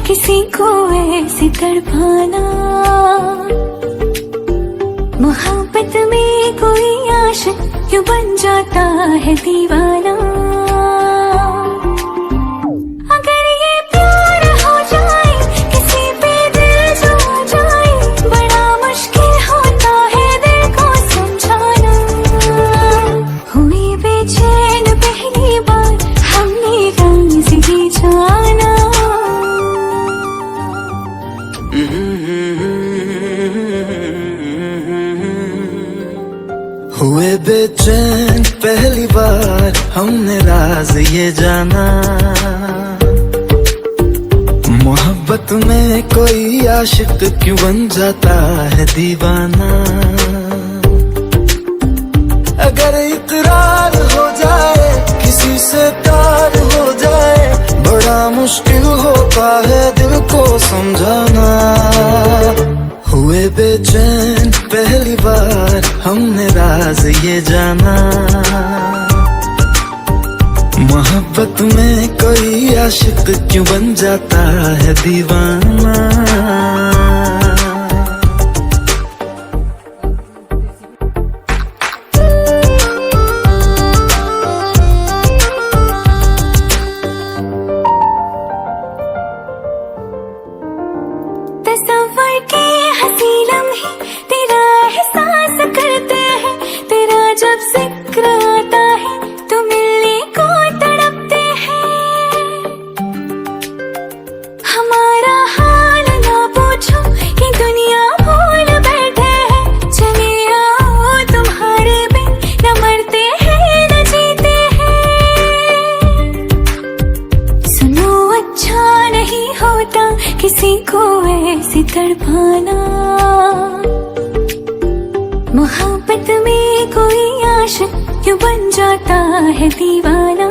किसी को ऐसे तड़पाना। मोहब्बत में कोई आशिक क्यों बन जाता है दीवाना। अगर ये प्यार हो जाए किसी पे दिल जो जाए, बड़ा मुश्किल होता है दिल को समझाना। हुई बेचैन पहली बार हमने राज ही जाना। हुए बेचैन पहली बार हमने राज ये जाना। मोहब्बत में कोई आशिक क्यों बन जाता है दीवाना। अगर इकरार हो जाए किसी से प्यार हो जाए, बड़ा मुश्किल होता है दिल को समझाना। हुए बेचैन पहली बार हमने राज ये जाना। मोहब्बत में कोई आशिक क्यों बन जाता है दीवाना। तस्वर के हंसी लम्हे तेरा एहसास करते हैं। तेरा जब जिक्र आता है तो मिलने को तड़पते हैं। हमारा हाल ना पूछो ये दुनिया भूल बैठे हैं। चले आओ तुम्हारे बिन न मरते हैं न जीते हैं। सुनो अच्छा नहीं होता किसी को ऐसे तड़पाना। मोहब्बत में कोई आशिक क्यों बन जाता है दीवाना।